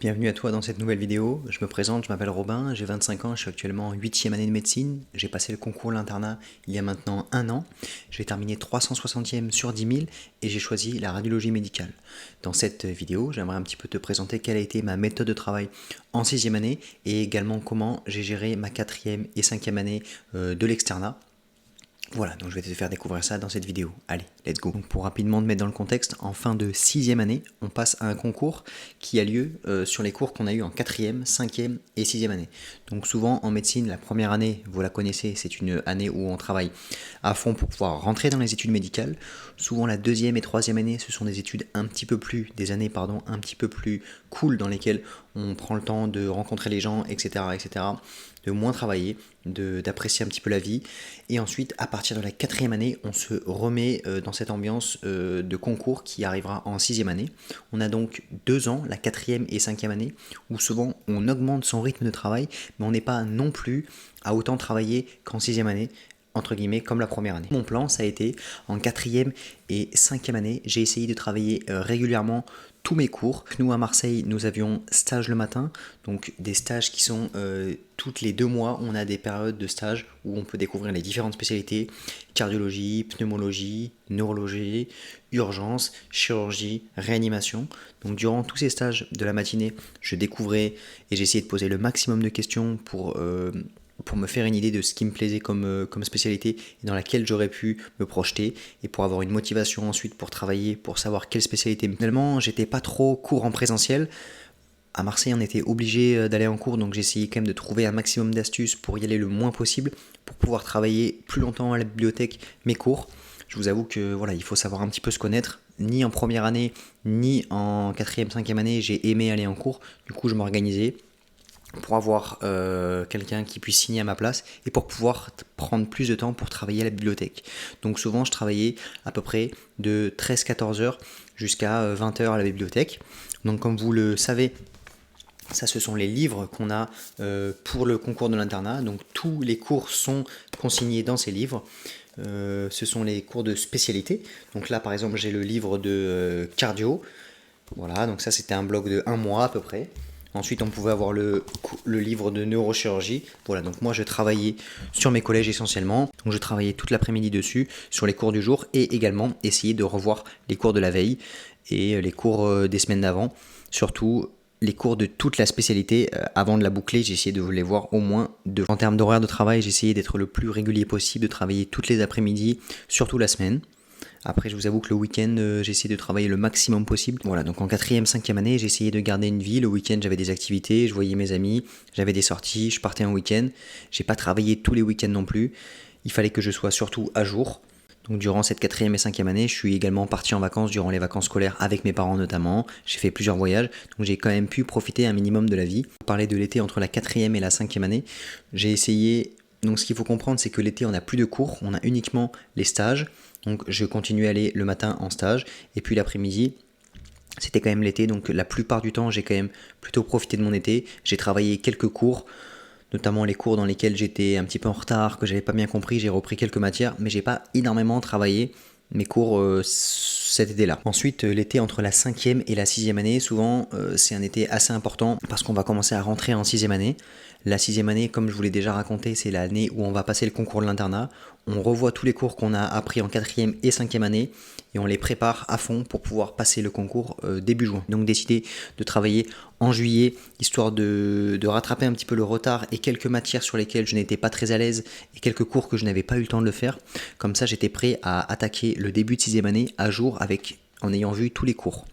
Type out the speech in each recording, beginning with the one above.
Bienvenue à toi dans cette nouvelle vidéo. Je me présente, je m'appelle Robin, j'ai 25 ans, je suis actuellement en 8e année de médecine. J'ai passé le concours de l'internat il y a maintenant un an. J'ai terminé 360e sur 10 000 et j'ai choisi la radiologie médicale. Dans cette vidéo, j'aimerais un petit peu te présenter quelle a été ma méthode de travail en 6e année et également comment j'ai géré ma 4e et 5e année de l'externat. Voilà, donc je vais te faire découvrir ça dans cette vidéo. Allez, let's go. Donc pour rapidement te mettre dans le contexte, en fin de 6e année, on passe à un concours qui a lieu sur les cours qu'on a eu en 4e, 5e et 6e année. Donc souvent en médecine, la première année, vous la connaissez, c'est une année où on travaille à fond pour pouvoir rentrer dans les études médicales. Souvent la 2e et 3e année, ce sont des études un petit peu plus, des années pardon, un petit peu plus cool dans lesquelles on prend le temps de rencontrer les gens, etc., etc., de moins travailler, d'apprécier un petit peu la vie. Et ensuite, à partir de la 4e année, on se remet dans cette ambiance de concours qui arrivera en 6e année. On a donc 2 ans, la 4e et 5e année, où souvent on augmente son rythme de travail, mais on n'est pas non plus à autant travailler qu'en 6e année, entre guillemets, comme la première année. Mon plan, ça a été, en 4e et 5e année, j'ai essayé de travailler régulièrement tous mes cours. Nous, à Marseille, nous avions stage le matin, donc des stages qui sont toutes les 2 mois, on a des périodes de stage où on peut découvrir les différentes spécialités, cardiologie, pneumologie, neurologie, urgence, chirurgie, réanimation. Donc durant tous ces stages de la matinée, je découvrais et j'essayais de poser le maximum de questions pour me faire une idée de ce qui me plaisait comme spécialité et dans laquelle j'aurais pu me projeter et pour avoir une motivation ensuite pour travailler, pour savoir quelle spécialité. Finalement, j'étais pas trop cours en présentiel. À Marseille, on était obligé d'aller en cours, donc j'ai essayé quand même de trouver un maximum d'astuces pour y aller le moins possible, pour pouvoir travailler plus longtemps à la bibliothèque mes cours. Je vous avoue que voilà, il faut savoir un petit peu se connaître. Ni en première année, ni en 4e, 5e année, j'ai aimé aller en cours. Du coup, je m'organisais pour avoir quelqu'un qui puisse signer à ma place et pour pouvoir prendre plus de temps pour travailler à la bibliothèque. Donc souvent je travaillais à peu près de 13-14 heures jusqu'à 20 heures à la bibliothèque. Donc comme vous le savez, ça, ce sont les livres qu'on a pour le concours de l'internat. Donc tous les cours sont consignés dans ces livres. Ce sont les cours de spécialité. Donc là par exemple j'ai le livre de cardio. Voilà, donc ça c'était un bloc de 1 mois à peu près. Ensuite, on pouvait avoir le livre de neurochirurgie. Voilà, donc moi je travaillais sur mes collèges essentiellement. Donc je travaillais toute l'après-midi dessus, sur les cours du jour et également essayer de revoir les cours de la veille et les cours des semaines d'avant. Surtout les cours de toute la spécialité avant de la boucler, j'ai essayé de les voir au moins deux. En termes d'horaire de travail, j'ai essayé d'être le plus régulier possible, de travailler toutes les après-midi, surtout la semaine. Après, je vous avoue que le week-end, j'ai essayé de travailler le maximum possible. Voilà, donc en 4e, 5e année, j'ai essayé de garder une vie. Le week-end, j'avais des activités, je voyais mes amis, j'avais des sorties, je partais en week-end. J'ai pas travaillé tous les week-ends non plus. Il fallait que je sois surtout à jour. Donc durant cette 4e et 5e année, je suis également parti en vacances durant les vacances scolaires avec mes parents notamment. J'ai fait plusieurs voyages, donc j'ai quand même pu profiter un minimum de la vie. Pour parler de l'été entre la 4e et la 5e année, j'ai essayé. Donc ce qu'il faut comprendre, c'est que l'été, on n'a plus de cours, on a uniquement les stages. Donc je continuais à aller le matin en stage et puis l'après-midi, c'était quand même l'été, donc la plupart du temps j'ai quand même plutôt profité de mon été. J'ai travaillé quelques cours, notamment les cours dans lesquels j'étais un petit peu en retard, que j'avais pas bien compris, j'ai repris quelques matières, mais j'ai pas énormément travaillé mes cours cet été-là. Ensuite, l'été entre la 5e et la 6e année, souvent c'est un été assez important parce qu'on va commencer à rentrer en 6e année. La 6e année, comme je vous l'ai déjà raconté, c'est l'année où on va passer le concours de l'internat. On revoit tous les cours qu'on a appris en 4e et 5e année et on les prépare à fond pour pouvoir passer le concours début juin. Donc décidé de travailler en juillet, histoire de rattraper un petit peu le retard et quelques matières sur lesquelles je n'étais pas très à l'aise et quelques cours que je n'avais pas eu le temps de le faire. Comme ça, j'étais prêt à attaquer le début de 6e année à jour en ayant vu tous les cours.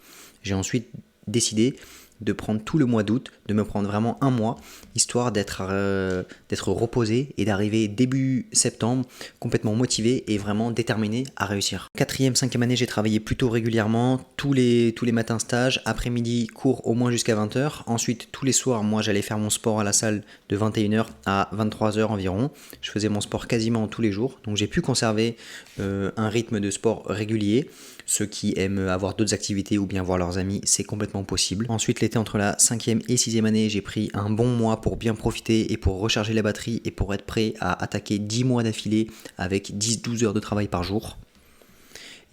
J'ai ensuite décidé de prendre tout le mois d'août, de me prendre vraiment un mois, histoire d'être reposé et d'arriver début septembre complètement motivé et vraiment déterminé à réussir. 4e, 5e année, j'ai travaillé plutôt régulièrement, tous les matins stage, après-midi cours au moins jusqu'à 20h. Ensuite, tous les soirs, moi j'allais faire mon sport à la salle de 21h à 23h environ. Je faisais mon sport quasiment tous les jours, donc j'ai pu conserver un rythme de sport régulier. Ceux qui aiment avoir d'autres activités ou bien voir leurs amis, c'est complètement possible. Ensuite, l'été entre la 5e et 6e année, j'ai pris un bon mois pour bien profiter et pour recharger la batterie et pour être prêt à attaquer 10 mois d'affilée avec 10-12 heures de travail par jour.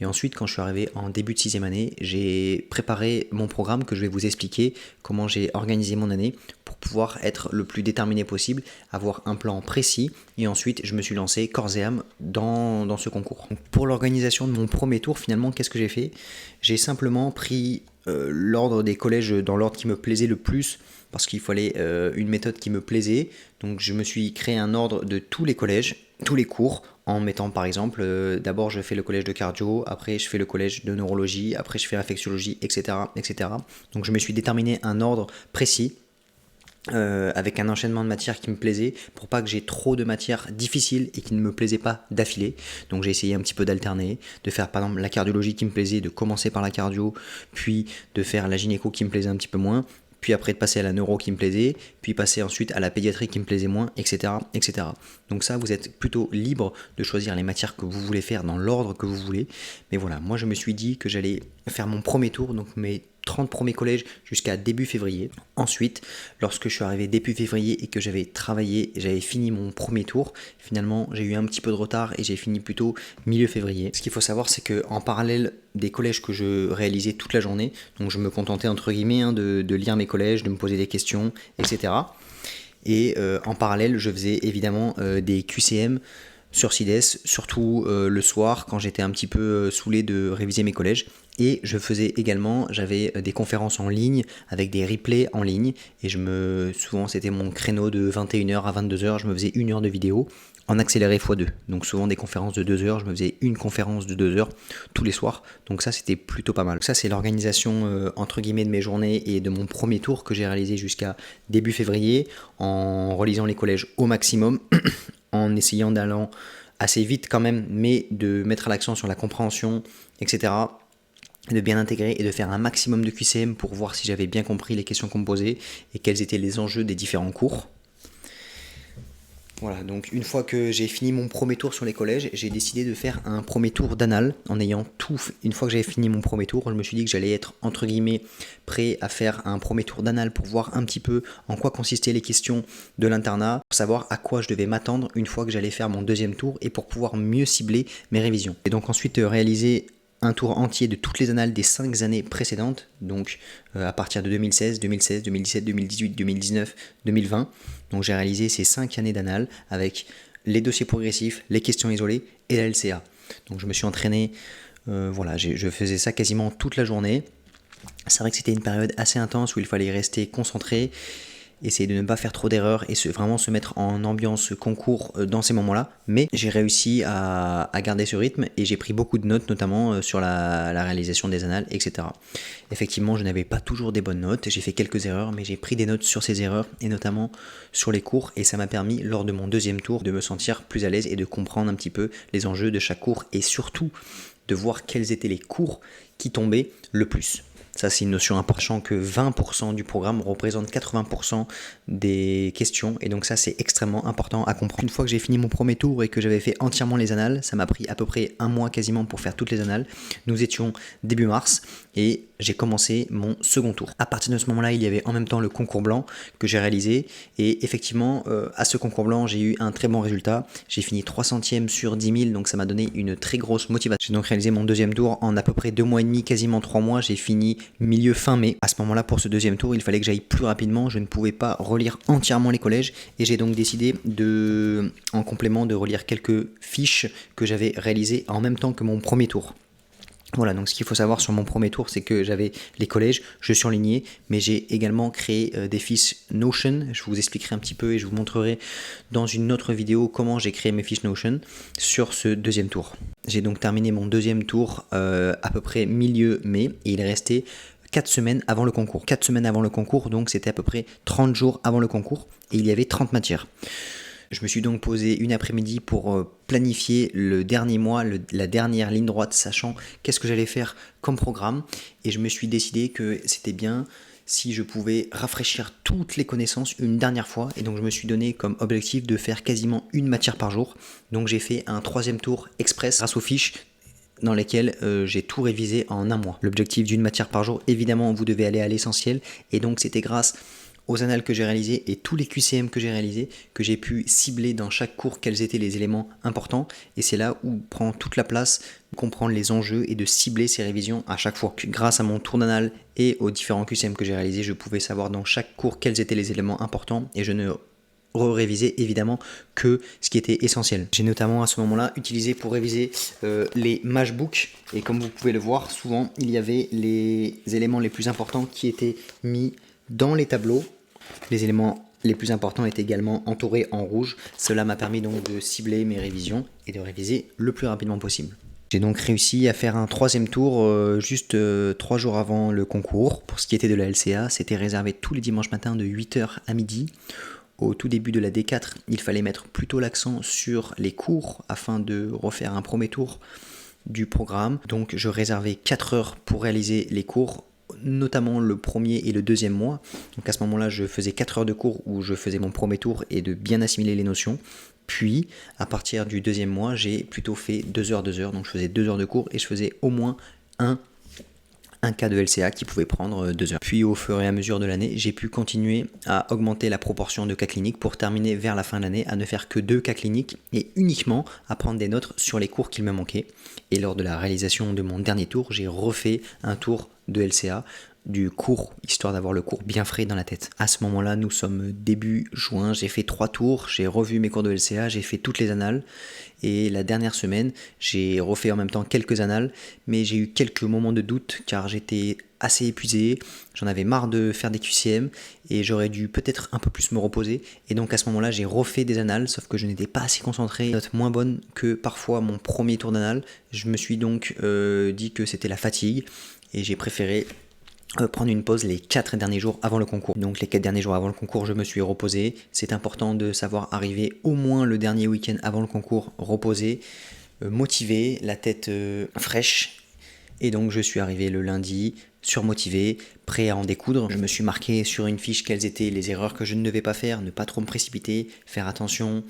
Et ensuite, quand je suis arrivé en début de 6e année, j'ai préparé mon programme que je vais vous expliquer, comment j'ai organisé mon année pour pouvoir être le plus déterminé possible, avoir un plan précis. Et ensuite, je me suis lancé corps et âme dans ce concours. Donc, pour l'organisation de mon premier tour, finalement, qu'est-ce que j'ai fait? J'ai simplement pris l'ordre des collèges dans l'ordre qui me plaisait le plus, parce qu'il fallait une méthode qui me plaisait. Donc je me suis créé un ordre de tous les collèges, tous les cours, en mettant par exemple, d'abord je fais le collège de cardio, après je fais le collège de neurologie, après je fais l'infectiologie, etc., etc. Donc je me suis déterminé un ordre précis, avec un enchaînement de matières qui me plaisait, pour pas que j'ai trop de matières difficiles et qui ne me plaisaient pas d'affilée. Donc j'ai essayé un petit peu d'alterner, de faire par exemple la cardiologie qui me plaisait, de commencer par la cardio, puis de faire la gynéco qui me plaisait un petit peu moins, puis après de passer à la neuro qui me plaisait, puis passer ensuite à la pédiatrie qui me plaisait moins, etc., etc. Donc ça, vous êtes plutôt libre de choisir les matières que vous voulez faire dans l'ordre que vous voulez. Mais voilà, moi je me suis dit que j'allais faire mon premier tour, donc mes 30 premiers collèges jusqu'à début février. Ensuite, lorsque je suis arrivé début février et que j'avais travaillé, j'avais fini mon premier tour, finalement j'ai eu un petit peu de retard et j'ai fini plutôt milieu février. Ce qu'il faut savoir, c'est qu'en parallèle des collèges que je réalisais toute la journée, donc je me contentais entre guillemets de lire mes collèges, de me poser des questions, etc. Et en parallèle, je faisais évidemment des QCM sur CIDES, surtout le soir quand j'étais un petit peu saoulé de réviser mes collèges. Et je faisais également, j'avais des conférences en ligne avec des replays en ligne. Et souvent c'était mon créneau de 21h à 22h, je me faisais 1 heure de vidéo en accéléré x2. Donc souvent des conférences de 2 heures, je me faisais une conférence de 2 heures tous les soirs. Donc ça c'était plutôt pas mal. Ça c'est l'organisation entre guillemets de mes journées et de mon premier tour que j'ai réalisé jusqu'à début février en relisant les collèges au maximum, en essayant d'aller assez vite quand même, mais de mettre l'accent sur la compréhension, etc., de bien intégrer et de faire un maximum de QCM pour voir si j'avais bien compris les questions qu'on me posait et quels étaient les enjeux des différents cours. Voilà, donc une fois que j'ai fini mon premier tour sur les collèges, j'ai décidé de faire un premier tour d'anal en ayant tout. Une fois que j'avais fini mon premier tour, je me suis dit que j'allais être entre guillemets prêt à faire un premier tour d'anal pour voir un petit peu en quoi consistaient les questions de l'internat, pour savoir à quoi je devais m'attendre une fois que j'allais faire mon deuxième tour et pour pouvoir mieux cibler mes révisions. Et donc ensuite réaliser un tour entier de toutes les annales des 5 années précédentes, donc à partir de 2016, 2017, 2018, 2019, 2020. Donc j'ai réalisé ces 5 années d'annales avec les dossiers progressifs, les questions isolées et la LCA. Donc je me suis entraîné, voilà, je faisais ça quasiment toute la journée. C'est vrai que c'était une période assez intense où il fallait rester concentré, essayer de ne pas faire trop d'erreurs et vraiment se mettre en ambiance concours dans ces moments-là. Mais j'ai réussi à garder ce rythme et j'ai pris beaucoup de notes, notamment sur la réalisation des annales, etc. Effectivement, je n'avais pas toujours des bonnes notes, j'ai fait quelques erreurs, mais j'ai pris des notes sur ces erreurs et notamment sur les cours. Et ça m'a permis, lors de mon deuxième tour, de me sentir plus à l'aise et de comprendre un petit peu les enjeux de chaque cours et surtout de voir quels étaient les cours qui tombaient le plus. Ça, c'est une notion importante, que 20% du programme représente 80% des questions. Et donc ça, c'est extrêmement important à comprendre. Une fois que j'ai fini mon premier tour et que j'avais fait entièrement les annales, ça m'a pris à peu près 1 mois quasiment pour faire toutes les annales. Nous étions début mars et j'ai commencé mon second tour. À partir de ce moment-là, il y avait en même temps le concours blanc que j'ai réalisé. Et effectivement, à ce concours blanc, j'ai eu un très bon résultat. J'ai fini 300e sur 10 000, donc ça m'a donné une très grosse motivation. J'ai donc réalisé mon deuxième tour en à peu près 2 mois et demi, quasiment 3 mois. J'ai fini milieu fin mai. À ce moment-là, pour ce deuxième tour, il fallait que j'aille plus rapidement. Je ne pouvais pas relire entièrement les collèges et j'ai donc décidé en complément de relire quelques fiches que j'avais réalisées en même temps que mon premier tour. Voilà, donc ce qu'il faut savoir sur mon premier tour, c'est que j'avais les collèges, je surlignais, mais j'ai également créé des fiches Notion. Je vous expliquerai un petit peu et je vous montrerai dans une autre vidéo comment j'ai créé mes fiches Notion sur ce deuxième tour. J'ai donc terminé mon deuxième tour à peu près milieu mai et il restait 4 semaines avant le concours. 4 semaines avant le concours, donc c'était à peu près 30 jours avant le concours et il y avait 30 matières. Je me suis donc posé une après-midi pour planifier le dernier mois, la dernière ligne droite, sachant qu'est-ce que j'allais faire comme programme. Et je me suis décidé que c'était bien si je pouvais rafraîchir toutes les connaissances une dernière fois. Et donc je me suis donné comme objectif de faire quasiment une matière par jour. Donc j'ai fait un 3e tour express grâce aux fiches dans lesquelles j'ai tout révisé en 1 mois. L'objectif d'une matière par jour, évidemment, vous devez aller à l'essentiel. Et donc c'était grâce aux annales que j'ai réalisées et tous les QCM que j'ai réalisés, que j'ai pu cibler dans chaque cours quels étaient les éléments importants. Et c'est là où prend toute la place de comprendre les enjeux et de cibler ces révisions à chaque fois. Grâce à mon tour d'annales et aux différents QCM que j'ai réalisés, je pouvais savoir dans chaque cours quels étaient les éléments importants et je ne réviser évidemment que ce qui était essentiel. J'ai notamment à ce moment-là utilisé pour réviser les matchbooks et comme vous pouvez le voir, souvent il y avait les éléments les plus importants qui étaient mis dans les tableaux. Les éléments les plus importants étaient également entourés en rouge. Cela m'a permis donc de cibler mes révisions et de réviser le plus rapidement possible. J'ai donc réussi à faire un troisième tour juste 3 jours avant le concours. Pour ce qui était de la LCA, c'était réservé tous les dimanches matins de 8h à midi. Au tout début de la D4, il fallait mettre plutôt l'accent sur les cours afin de refaire un premier tour du programme. Donc je réservais 4 heures pour réaliser les cours, notamment le premier et le deuxième mois. Donc à ce moment-là, je faisais 4 heures de cours où je faisais mon premier tour et de bien assimiler les notions. Puis, à partir du deuxième mois, j'ai plutôt fait 2 heures, 2 heures. Donc je faisais 2 heures de cours et je faisais au moins un cas de LCA qui pouvait prendre 2 heures. Puis au fur et à mesure de l'année, j'ai pu continuer à augmenter la proportion de cas cliniques pour terminer vers la fin de l'année à ne faire que 2 cas cliniques et uniquement à prendre des notes sur les cours qu'il me manquait. Et lors de la réalisation de mon dernier tour, j'ai refait un tour de LCA du cours, histoire d'avoir le cours bien frais dans la tête. À ce moment-là, nous sommes début juin, j'ai fait 3 tours, j'ai revu mes cours de LCA, j'ai fait toutes les annales, et la dernière semaine, j'ai refait en même temps quelques annales, mais j'ai eu quelques moments de doute, car j'étais assez épuisé, j'en avais marre de faire des QCM, et j'aurais dû peut-être un peu plus me reposer, et donc à ce moment-là, j'ai refait des annales, sauf que je n'étais pas assez concentré, note moins bonne que parfois mon premier tour d'annales. Je me suis donc dit que c'était la fatigue, et j'ai préféré prendre une pause les 4 derniers jours avant le concours. Donc les 4 derniers jours avant le concours, je me suis reposé. C'est important de savoir arriver au moins le dernier week-end avant le concours reposé, motivé, la tête fraîche. Et donc je suis arrivé le lundi surmotivé, prêt à en découdre. Je me suis marqué sur une fiche quelles étaient les erreurs que je ne devais pas faire, ne pas trop me précipiter, faire attention,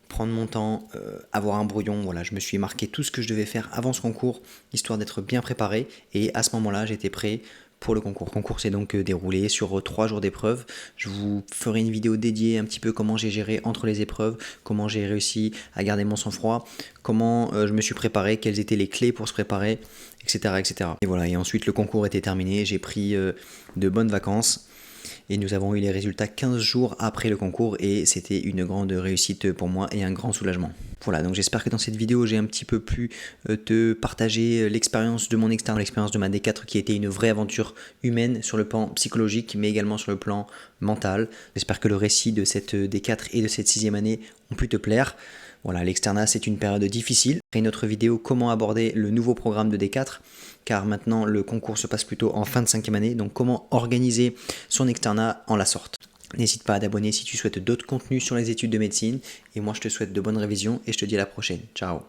prendre mon temps, avoir un brouillon. Voilà, je me suis marqué tout ce que je devais faire avant ce concours, histoire d'être bien préparé. Et à ce moment-là, j'étais prêt pour le concours. Le concours s'est donc déroulé sur 3 jours d'épreuves. Je vous ferai une vidéo dédiée un petit peu comment j'ai géré entre les épreuves, comment j'ai réussi à garder mon sang-froid, comment je me suis préparé, quelles étaient les clés pour se préparer, etc., etc. Et voilà, et ensuite le concours était terminé, j'ai pris de bonnes vacances. Et nous avons eu les résultats 15 jours après le concours et c'était une grande réussite pour moi et un grand soulagement. Voilà, donc j'espère que dans cette vidéo j'ai un petit peu pu te partager l'expérience de mon externe, l'expérience de ma D4 qui a été une vraie aventure humaine sur le plan psychologique mais également sur le plan mental. J'espère que le récit de cette D4 et de cette 6e année ont pu te plaire. Voilà, l'externat c'est une période difficile. Et une autre vidéo, comment aborder le nouveau programme de D4, car maintenant le concours se passe plutôt en fin de 5e année, donc comment organiser son externat en la sorte. N'hésite pas à t'abonner si tu souhaites d'autres contenus sur les études de médecine, et moi je te souhaite de bonnes révisions et je te dis à la prochaine. Ciao.